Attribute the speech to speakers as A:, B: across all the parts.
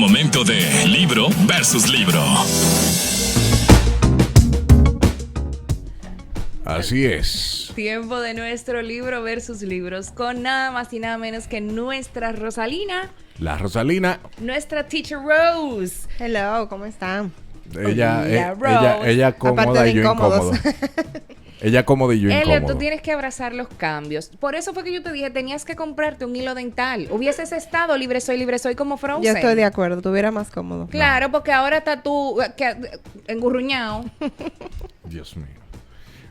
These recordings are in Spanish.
A: Momento de libro versus libro.
B: Así es.
C: Tiempo de nuestro libro versus libros con nada más y nada menos que nuestra Rosalina,
B: La Rosalina,
C: nuestra Teacher Rose.
D: Hello, ¿cómo están?
B: ella cómoda
D: Aparte de
B: y yo
D: incómodos.
B: incómodo. Ella cómoda y yo
C: Elliot,
B: incómodo.
C: tú tienes que abrazar los cambios. Por eso fue que yo te dije, tenías que comprarte un hilo dental. Hubieses estado libre soy como Frozen.
D: Yo estoy de acuerdo, estuviera más cómodo.
C: Claro, porque ahora está tú engurruñado.
B: Dios mío.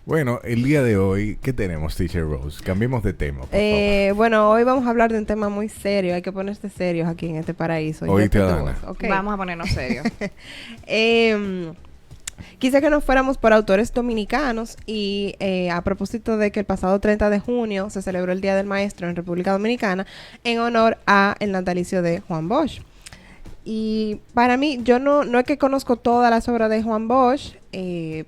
B: Bueno, el día de hoy, ¿qué tenemos, Teacher Rose? Cambiemos de tema, por favor.
D: Bueno, hoy vamos a hablar de un tema muy serio. Hay que ponerse serios aquí en este paraíso.
B: Oíste,
D: Yo te
B: Adana.
D: tuvo, ¿ok?
C: Vamos a ponernos serios.
D: Quise que nos fuéramos por autores dominicanos y a propósito de que el pasado 30 de junio se celebró el Día del Maestro en República Dominicana en honor a el natalicio de Juan Bosch. Y para mí, yo no es que conozco todas las obras de Juan Bosch,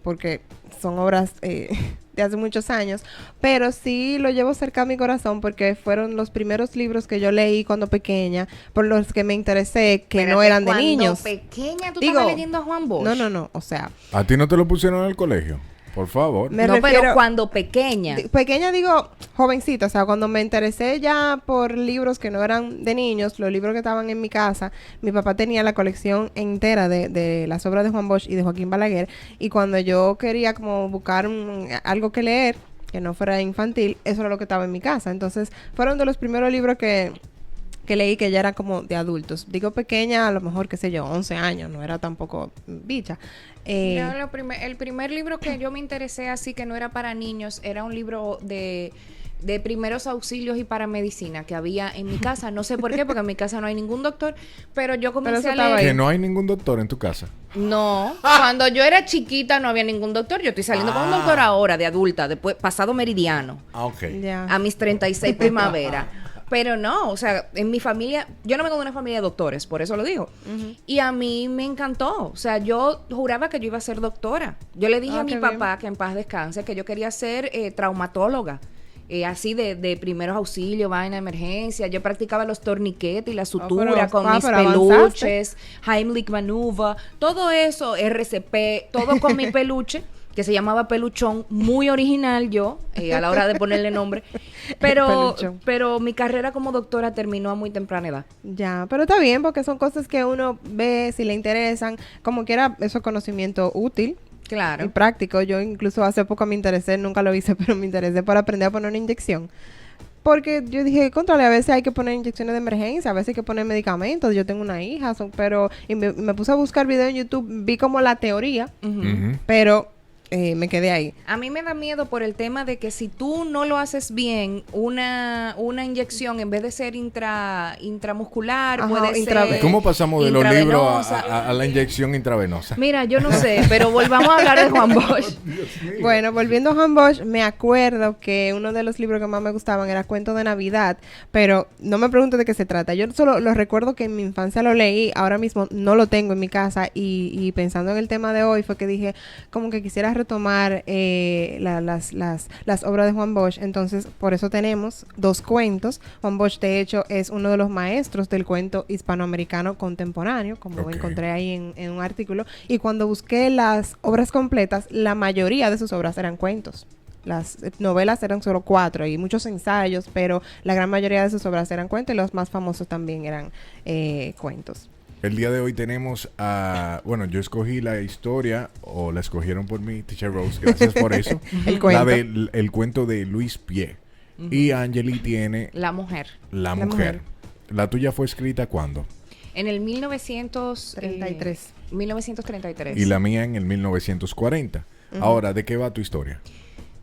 D: porque son obras de hace muchos años, pero sí lo llevo cerca a mi corazón porque fueron los primeros libros que yo leí cuando pequeña, por los que me interesé, que no eran de niños.
C: Cuando pequeña, ¿tú
D: Digo,
C: estabas leyendo a Juan Bosch?
D: No, o sea,
B: ¿A ti no te lo pusieron en el colegio? Por favor.
D: me
C: No,
D: refiero-
C: pero cuando pequeña.
D: pequeña digo jovencita, o sea, cuando me interesé ya por libros que no eran de niños, los libros que estaban en mi casa, mi papá tenía la colección entera de las obras de Juan Bosch y de Joaquín Balaguer, y cuando yo quería como buscar algo que leer, que no fuera infantil, eso era lo que estaba en mi casa. Entonces, fueron de los primeros libros que leí que ya era como de adultos. Digo pequeña, a lo mejor, qué sé yo, 11 años, no era tampoco bicha.
C: El primer libro que yo me interesé así que no era para niños era un libro de primeros auxilios y para medicina que había en mi casa. No sé por qué, porque en mi casa no hay ningún doctor, pero yo comencé
D: eso
C: a
D: estaba
C: leer.
B: Que no hay ningún doctor en tu casa.
C: No, cuando yo era chiquita no había ningún doctor. Yo estoy saliendo con un doctor ahora de adulta, después pasado meridiano,
B: Ah, ok.
D: Ya.
C: a mis 36 primavera. Pero no, o sea, en mi familia, yo no vengo de una familia de doctores, por eso lo digo. Y a mí me encantó. O sea, yo juraba que yo iba a ser doctora. Yo le dije a mi
D: qué
C: papá, que en paz descanse, que yo quería ser traumatóloga. Así de primeros auxilios, vaina de emergencia. Yo practicaba los torniquetes y la sutura con mis
D: pero
C: peluches, Heimlich Maneuver, todo eso, RCP, todo con mi peluche, que se llamaba Peluchón, muy original yo, a la hora de ponerle nombre.
D: Peluchón.
C: Pero mi carrera como doctora terminó a muy temprana edad.
D: Ya, pero está bien porque son cosas que uno ve si le interesan. Como quiera, eso es conocimiento útil y
C: Claro.
D: práctico. Yo incluso hace poco me interesé, nunca lo hice, pero me interesé por aprender a poner una inyección. Porque yo dije, contrale, a veces hay que poner inyecciones de emergencia, a veces hay que poner medicamentos. Yo tengo una hija, y me puse a buscar videos en YouTube, vi como la teoría,
B: Ujú.
D: pero me quedé ahí.
C: A mí me da miedo por el tema de que si tú no lo haces bien, una inyección, en vez de ser intramuscular,
D: Ajá,
C: puede ser
B: ¿Cómo pasamos de los libros
C: intravenosa.
B: a la inyección intravenosa?
C: Mira, yo no sé, pero volvamos a hablar de Juan Bosch.
D: Bueno, volviendo a Juan Bosch, me acuerdo que uno de los libros que más me gustaban era Cuento de Navidad, pero no me preguntes de qué se trata. Yo solo lo recuerdo que en mi infancia lo leí, ahora mismo no lo tengo en mi casa y pensando en el tema de hoy fue que dije como que quisiera retomar las obras de Juan Bosch. Entonces, por eso tenemos dos cuentos. Juan Bosch, de hecho, es uno de los maestros del cuento hispanoamericano contemporáneo, como
B: Ok.
D: encontré ahí en un artículo. Y cuando busqué las obras completas, la mayoría de sus obras eran cuentos. Las novelas eran solo 4 y muchos ensayos, pero la gran mayoría de sus obras eran cuentos y los más famosos también eran cuentos.
B: El día de hoy tenemos a... Bueno, yo escogí la historia, o la escogieron por mí, Teacher Rose, gracias por eso.
D: El cuento.
B: El cuento de Luis Pie. Y Angeli tiene
C: La mujer.
B: La
D: La
B: mujer.
D: mujer.
B: ¿La tuya fue escrita cuándo?
C: En el 1933. 1933.
B: Y la mía en el 1940. Ahora, ¿de qué va tu historia?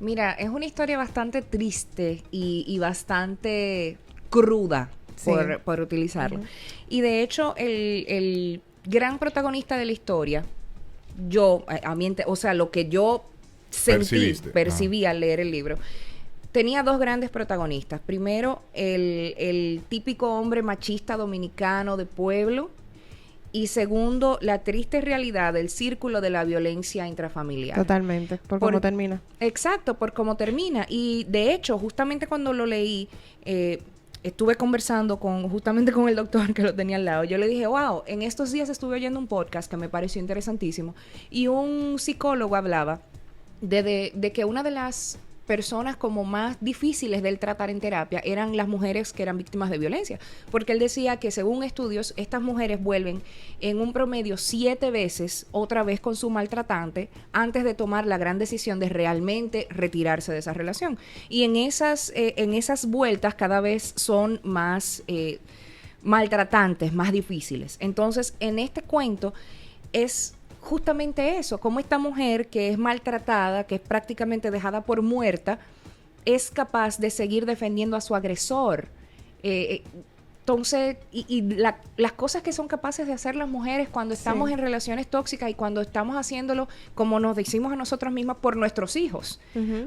C: Mira, es una historia bastante triste y bastante cruda,
D: Sí.
C: por utilizarlo. Y de hecho, el gran protagonista de la historia, o sea, lo que yo percibí al leer el libro, tenía dos grandes protagonistas. Primero, el típico hombre machista dominicano de pueblo. Y segundo, la triste realidad del círculo de la violencia intrafamiliar.
D: Totalmente, por cómo termina.
C: Exacto, por cómo termina. Y de hecho, justamente cuando lo leí, estuve conversando justamente con el doctor que lo tenía al lado. Yo le dije, wow, en estos días estuve oyendo un podcast que me pareció interesantísimo y un psicólogo hablaba de que una de las personas como más difíciles de él tratar en terapia eran las mujeres que eran víctimas de violencia, porque él decía que según estudios, estas mujeres vuelven en un promedio 7 veces otra vez con su maltratante antes de tomar la gran decisión de realmente retirarse de esa relación. Y en esas vueltas cada vez son más maltratantes, más difíciles. Entonces, en este cuento es justamente eso, como esta mujer que es maltratada, que es prácticamente dejada por muerta, es capaz de seguir defendiendo a su agresor. Entonces, las cosas que son capaces de hacer las mujeres cuando estamos en relaciones tóxicas y cuando estamos haciéndolo como nos decimos a nosotras mismas por nuestros hijos.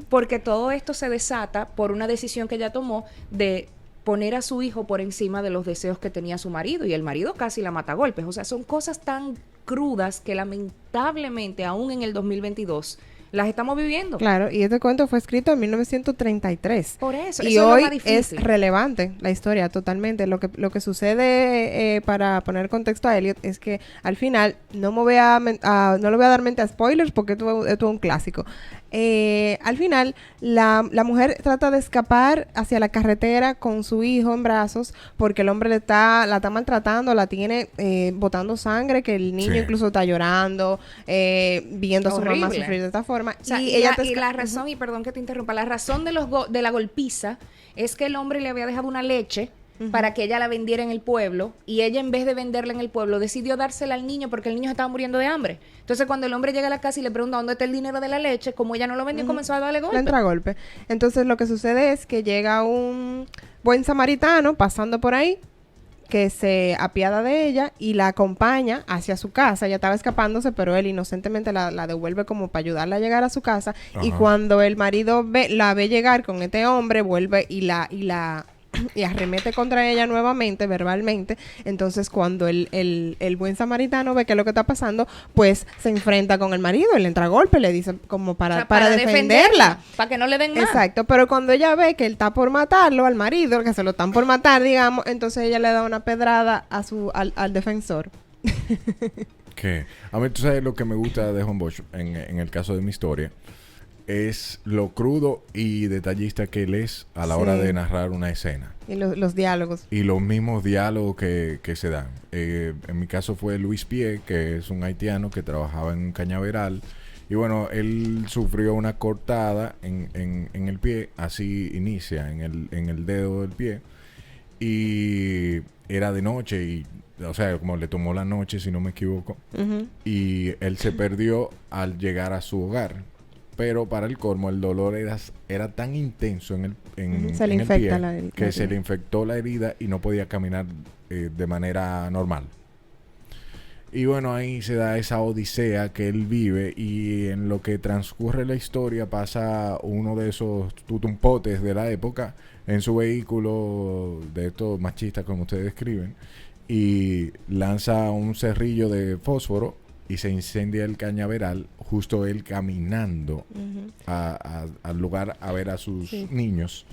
C: Porque todo esto se desata por una decisión que ella tomó de poner a su hijo por encima de los deseos que tenía su marido, y el marido casi la mata a golpes. O sea, son cosas tan crudas que lamentablemente aún en el 2022 las estamos viviendo.
D: Claro, y este cuento fue escrito en 1933.
C: Por eso,
D: y
C: eso
D: hoy
C: es lo más difícil.
D: es relevante la historia totalmente. Lo que sucede, para poner contexto a Elliot, es que al final no le voy a dar mente a spoilers porque esto es un clásico. Al final, la mujer trata de escapar hacia la carretera con su hijo en brazos porque el hombre la está maltratando, la tiene botando sangre, que el niño incluso está llorando, viendo a su mamá sufrir de esta forma.
C: O sea, y la razón, y perdón que te interrumpa, la razón de la golpiza es que el hombre le había dejado una leche para que ella la vendiera en el pueblo, y ella, en vez de venderla en el pueblo, decidió dársela al niño porque el niño estaba muriendo de hambre. Entonces, cuando el hombre llega a la casa y le pregunta dónde está el dinero de la leche, como ella no lo vendió, comenzó a darle golpe.
D: Le entra golpe. Entonces, lo que sucede es que llega un buen samaritano pasando por ahí, que se apiada de ella y la acompaña hacia su casa. Ella estaba escapándose, pero él inocentemente la devuelve como para ayudarla a llegar a su casa. Ajá. Y cuando el marido la ve llegar con este hombre, vuelve y arremete contra ella nuevamente, verbalmente. Entonces, cuando el buen samaritano ve que es lo que está pasando, pues se enfrenta con el marido, le entra a golpe, le dice como para defenderla.
C: Para que no le den más.
D: Exacto, pero cuando ella ve que él está por matarlo, al marido, que se lo están por matar, digamos, entonces ella le da una pedrada al defensor.
B: Que a mí, tú sabes lo que me gusta de Juan Bosch en el caso de mi historia, es lo crudo y detallista que él es a la hora de narrar una escena.
D: Y los diálogos.
B: Y los mismos diálogos que se dan. En mi caso fue Luis Pie, que es un haitiano que trabajaba en un cañaveral. Y bueno, él sufrió una cortada en el pie, así inicia, en el dedo del pie. Y era de noche, y o sea, como le tomó la noche, si no me equivoco. Y él se perdió al llegar a su hogar. Pero para el colmo, el dolor era tan intenso en el pie que se le infectó la herida y no podía caminar de manera normal. Y bueno, ahí se da esa odisea que él vive, y en lo que transcurre la historia pasa uno de esos tutumpotes de la época en su vehículo, de estos machistas como ustedes describen, y lanza un cerrillo de fósforo y se incendia el cañaveral, justo él caminando al lugar a ver a sus niños.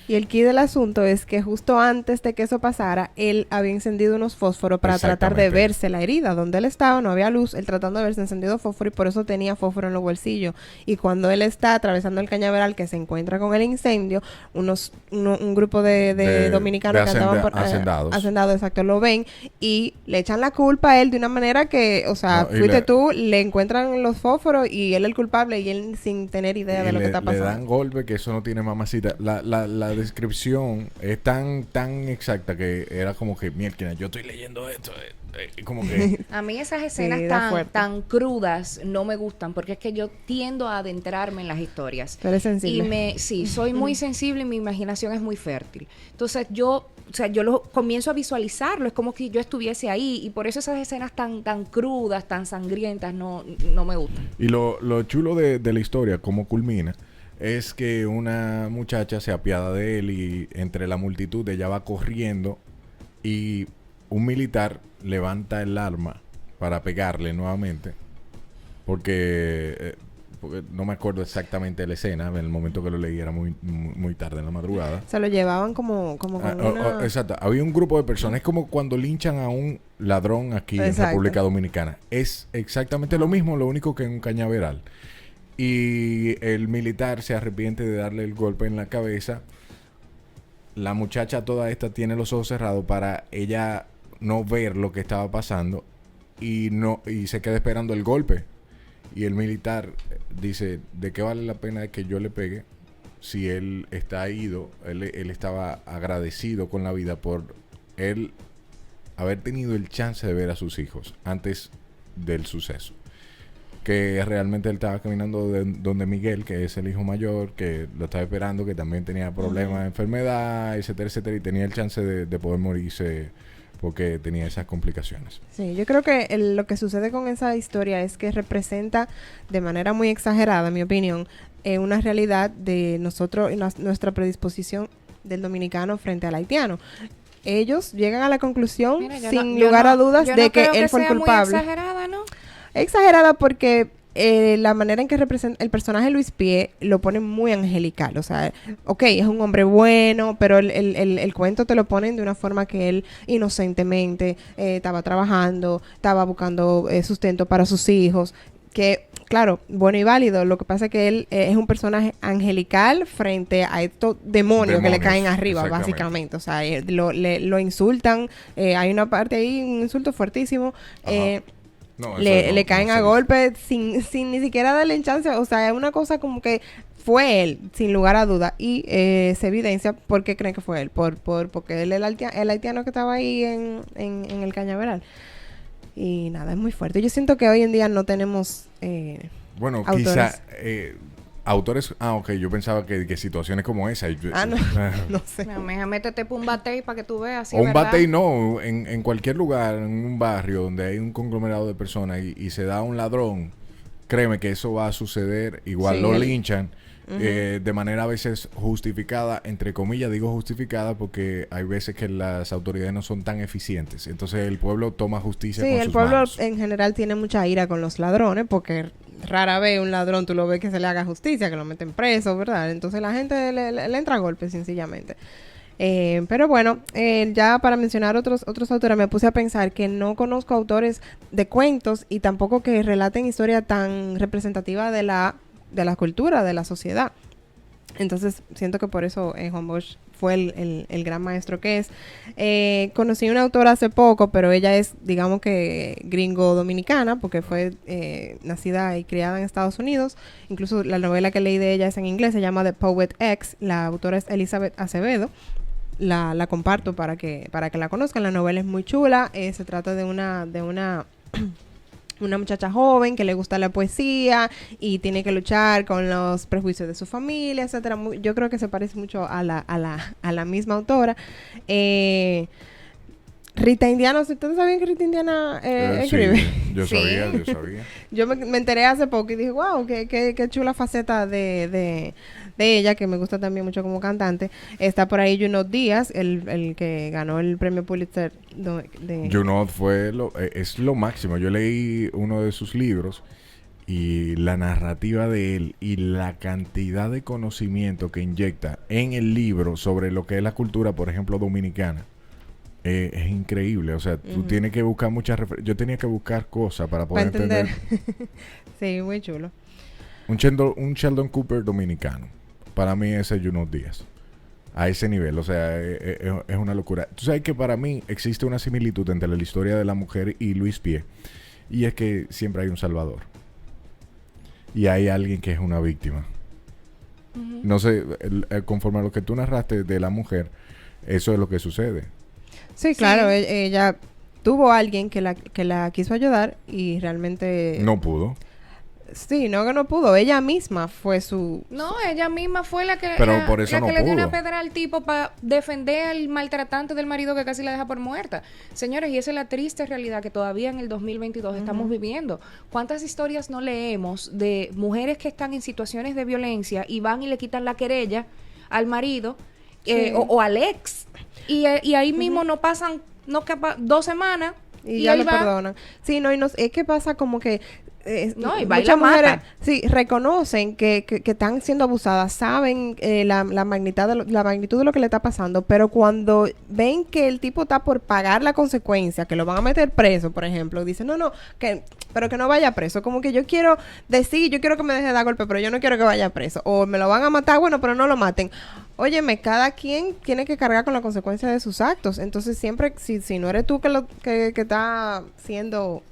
D: Y el key del asunto es que justo antes de que eso pasara, él había encendido unos fósforos para tratar de verse la herida. Donde él estaba no había luz, él tratando de verse encendido fósforo, y por eso tenía fósforo en los bolsillos. Y cuando él está atravesando el cañaveral, que se encuentra con el incendio, un grupo de dominicanos que andaban por hacendados, exacto, lo ven y le echan la culpa a él de una manera que, o sea, fuiste tú, le encuentran los fósforos y él es el culpable, y él sin tener idea de lo que está pasando.
B: Le dan golpe, que eso no tiene mamacita. La descripción es tan exacta que era como que, mierda, yo estoy leyendo esto, como que...
C: A mí esas escenas tan crudas no me gustan, porque es que yo tiendo a adentrarme en las historias.
D: Pero es sensible.
C: Soy muy sensible y mi imaginación es muy fértil. Entonces yo lo comienzo a visualizarlo, es como que yo estuviese ahí, y por eso esas escenas tan crudas, tan sangrientas, no me gustan.
B: Y lo chulo de la historia, cómo culmina, es que una muchacha se apiada de él, y entre la multitud ella va corriendo y un militar levanta el arma para pegarle nuevamente, porque porque no me acuerdo exactamente de la escena, en el momento que lo leí era muy tarde en la madrugada.
D: Se lo llevaban como con una...
B: Exacto, había un grupo de personas, es como cuando linchan a un ladrón aquí en República Dominicana. Es exactamente lo mismo, lo único que en un cañaveral. Y el militar se arrepiente de darle el golpe en la cabeza. La muchacha toda esta tiene los ojos cerrados para ella no ver lo que estaba pasando y se queda esperando el golpe. Y el militar dice, ¿de qué vale la pena que yo le pegue si él está ido? Él estaba agradecido con la vida por él haber tenido el chance de ver a sus hijos antes del suceso. Que realmente él estaba caminando donde Miguel, que es el hijo mayor, que lo estaba esperando, que también tenía problemas de enfermedad, etcétera, etcétera, y tenía el chance de poder morirse porque tenía esas complicaciones. Sí,
D: yo creo que lo que sucede con esa historia es que representa de manera muy exagerada, en mi opinión, una realidad de nosotros y nuestra predisposición del dominicano frente al haitiano. Ellos llegan a la conclusión, sin lugar a dudas, de que él fue el culpable.
C: Muy exagerada, ¿no?
D: Exagerada porque la manera en que representa el personaje Luis Pie lo pone muy angelical. O sea, ok, es un hombre bueno, pero el cuento te lo ponen de una forma que él inocentemente estaba trabajando, estaba buscando sustento para sus hijos, que claro, bueno y válido. Lo que pasa es que él es un personaje angelical frente a estos demonios que le caen arriba, básicamente. O sea, lo insultan. Hay una parte ahí, un insulto fuertísimo. No, le caen a golpe sin ni siquiera darle chance. O sea, es una cosa como que fue él, sin lugar a duda. Y se evidencia por qué creen que fue él. Porque él es el haitiano que estaba ahí en el cañaveral. Y nada, es muy fuerte. Yo siento que hoy en día no tenemos
B: bueno,
D: autores.
B: Quizá autores... ok, yo pensaba que situaciones como esa...
D: no sé.
C: Métete por un batey para que tú veas.
B: O un batey no, en cualquier lugar, en un barrio donde hay un conglomerado de personas y se da un ladrón, créeme que eso va a suceder. Igual lo linchan de manera a veces justificada, entre comillas digo justificada, porque hay veces que las autoridades no son tan eficientes. Entonces el pueblo toma justicia con sus manos. Sí, el pueblo
D: en general tiene mucha ira con los ladrones, porque rara vez un ladrón tú lo ves que se le haga justicia, que lo meten preso, ¿verdad? Entonces la gente le entra a golpes sencillamente. Pero bueno, ya para mencionar otros autores, me puse a pensar que no conozco autores de cuentos y tampoco que relaten historia tan representativa de la cultura, de la sociedad. Entonces siento que por eso Juan Bosch fue el gran maestro que es. Conocí una autora hace poco, pero ella es, digamos que gringo-dominicana, porque fue nacida y criada en Estados Unidos. Incluso la novela que leí de ella es en inglés, se llama The Poet X. La autora es Elizabeth Acevedo. La comparto para que la conozcan. La novela es muy chula. Se trata de una muchacha joven que le gusta la poesía y tiene que luchar con los prejuicios de su familia, etcétera. Yo creo que se parece mucho a la misma autora. Rita Indiana, ¿ustedes sabían que Rita Indiana escribe?
B: Sí, yo sabía.
D: Yo me enteré hace poco y dije, wow, qué chula faceta de ella, que me gusta también mucho como cantante. Está por ahí Junot Díaz, el que ganó el premio Pulitzer.
B: Junot es lo máximo. Yo leí uno de sus libros y la narrativa de él y la cantidad de conocimiento que inyecta en el libro sobre lo que es la cultura, por ejemplo, dominicana. Es increíble, o sea, tú tienes que buscar yo tenía que buscar cosas para poder entender.
D: Sí, muy chulo.
B: Un Sheldon Cooper dominicano. Para mí ese es Junot Díaz. A ese nivel, o sea, es una locura. Tú sabes que para mí existe una similitud entre la historia de la mujer y Luis Pie. Y es que siempre hay un salvador. Y hay alguien que es una víctima. No sé, conforme a lo que tú narraste de la mujer, eso es lo que sucede.
D: Sí, claro, ella tuvo a alguien que la quiso ayudar y realmente...
B: No pudo.
D: Sí, no que no pudo. Ella misma fue su...
C: No, ella misma fue la que...
B: Pero por eso no pudo.
C: Le dio una pedra al tipo para defender al maltratante del marido que casi la deja por muerta. Señores, y esa es la triste realidad que todavía en el 2022 estamos viviendo. ¿Cuántas historias no leemos de mujeres que están en situaciones de violencia y van y le quitan la querella al marido o al ex? Y ahí mismo no pasan 2 semanas
D: y ya lo perdonan. Sí, no, es que pasa como que
C: No, y
D: muchas mujeres
C: mata.
D: sí reconocen que están siendo abusadas, saben la magnitud de lo que le está pasando, pero cuando ven que el tipo está por pagar la consecuencia, que lo van a meter preso, por ejemplo, dicen, pero que no vaya preso. Como que yo quiero que me deje de dar golpe, pero yo no quiero que vaya preso. O me lo van a matar, bueno, pero no lo maten. Óyeme, cada quien tiene que cargar con la consecuencia de sus actos. Entonces, siempre, si no eres tú que está siendo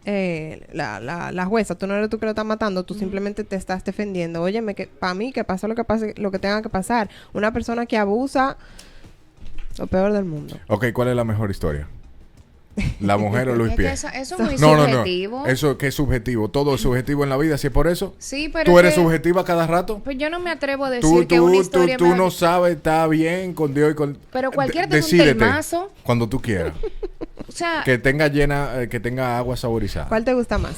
D: la jueza, tú no eres tú que lo estás matando, tú simplemente te estás defendiendo. Óyeme, que para mí, que pase lo que tenga que pasar. Una persona que abusa, lo peor del mundo.
B: Ok, ¿cuál es la mejor historia? ¿La mujer o Luis Pie?
C: Eso es muy subjetivo.
B: No. Eso que es subjetivo. Todo es subjetivo en la vida. Si es por eso,
C: sí, pero
B: ¿tú eres subjetiva cada rato?
C: Pues yo no me atrevo a decir que una historia...
B: Tú no sabes, está bien con Dios y con...
C: Pero cualquiera tiene un telmazo.
B: Cuando tú quieras.
C: O sea...
B: Que tenga agua saborizada.
D: ¿Cuál te gusta más?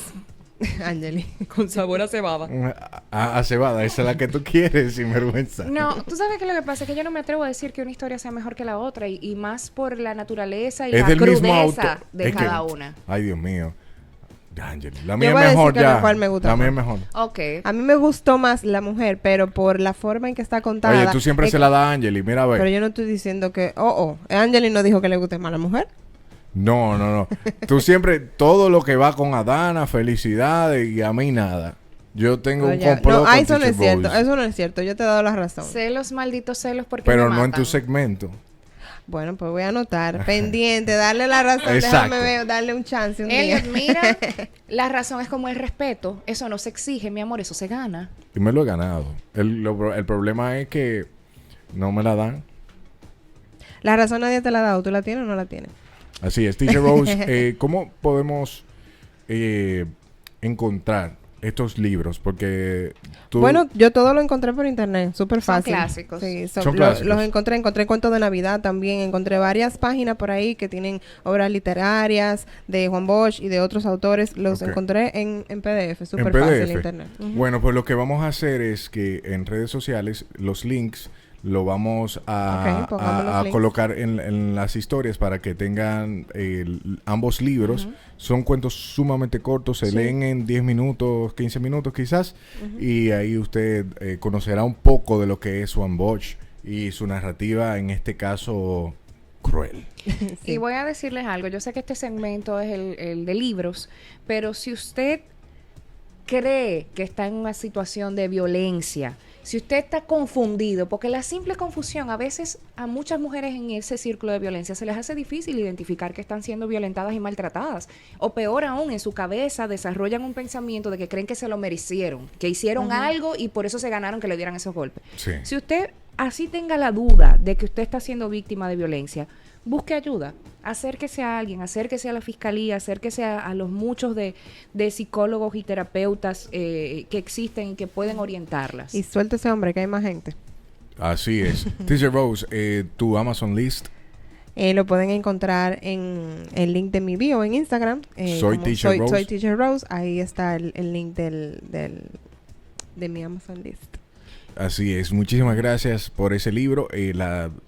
D: Angeli.
C: Con sabor a cebada.
B: A cebada, esa es la que tú quieres, sin vergüenza.
C: No, tú sabes que lo que pasa es que yo no me atrevo a decir que una historia sea mejor que la otra y más por la naturaleza y
B: es
C: la
B: del mismo
C: crudeza
B: autor.
C: de cada una.
B: Ay, Dios mío. Angeli, la mía es mejor ya. La mía es mejor.
C: Ok.
D: A mí me gustó más la mujer, pero por la forma en que está contada.
B: Oye, tú siempre se la das a Angeli, mira a ver.
D: Pero yo no estoy diciendo que... Angeli no dijo que le guste más la mujer.
B: No. Tú siempre, todo lo que va con Adana, felicidades y a mí nada. Yo tengo un complot con
D: eso no es
B: Teacher
D: cierto.
B: Boys.
D: Eso no es cierto. Yo te he dado la razón.
C: Celos, malditos celos, porque
B: pero
C: me
B: no
C: matan.
B: en tu segmento.
D: Bueno, pues voy a anotar. Pendiente, darle la razón.
B: Exacto.
D: Déjame ver, darle un chance un
C: Elliot,
D: día.
C: mira, la razón es como el respeto. Eso no se exige, mi amor, eso se gana.
B: Y me lo he ganado. El problema es que no me la dan.
D: La razón nadie te la ha dado. ¿Tú la tienes o no la tienes?
B: Así es. Teacher Rose, ¿cómo podemos encontrar estos libros? Porque tú...
D: Bueno, yo todo lo encontré por internet, súper fácil.
C: Son clásicos.
D: Sí,
B: Son clásicos.
D: Los encontré cuentos de Navidad también, encontré varias páginas por ahí que tienen obras literarias de Juan Bosch y de otros autores, los encontré en PDF, súper fácil en internet.
B: Bueno, pues lo que vamos a hacer es que en redes sociales los links lo vamos a colocar en las historias para que tengan ambos libros. Son cuentos sumamente cortos, se leen en 10 minutos, 15 minutos quizás, y ahí usted conocerá un poco de lo que es Juan Bosch y su narrativa, en este caso, cruel.
C: Sí. Y voy a decirles algo, yo sé que este segmento es el de libros, pero si usted cree que está en una situación de violencia, si usted está confundido, porque la simple confusión a veces a muchas mujeres en ese círculo de violencia se les hace difícil identificar que están siendo violentadas y maltratadas, o peor aún, en su cabeza desarrollan un pensamiento de que creen que se lo merecieron, que hicieron algo y por eso se ganaron que le dieran esos golpes. Sí. Si usted así tenga la duda de que usted está siendo víctima de violencia, busque ayuda, acérquese a alguien, acérquese a la fiscalía, acérquese a los muchos de psicólogos y terapeutas que existen y que pueden orientarlas.
D: Y suelte ese hombre, que hay más gente.
B: Así es. Teacher Rose, tu Amazon List.
D: Lo pueden encontrar en el link de mi bio en Instagram.
B: Soy
D: Teacher Rose. Ahí está el link de mi Amazon List.
B: Así es, muchísimas gracias por ese libro.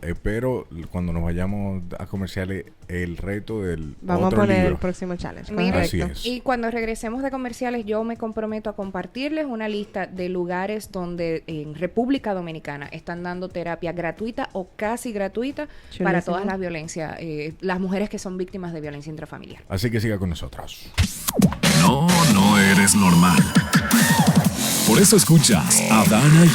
B: Espero cuando nos vayamos a comerciales el reto del
D: Vamos
B: otro
D: a poner
B: libro.
D: el próximo challenge.
C: Mira,
B: así es.
C: Y cuando regresemos de comerciales yo me comprometo a compartirles una lista de lugares donde en República Dominicana están dando terapia gratuita o casi gratuita para todas las violencias, las mujeres que son víctimas de violencia intrafamiliar.
B: Así que siga con nosotros.
A: No eres normal. Por eso escuchas a Dana y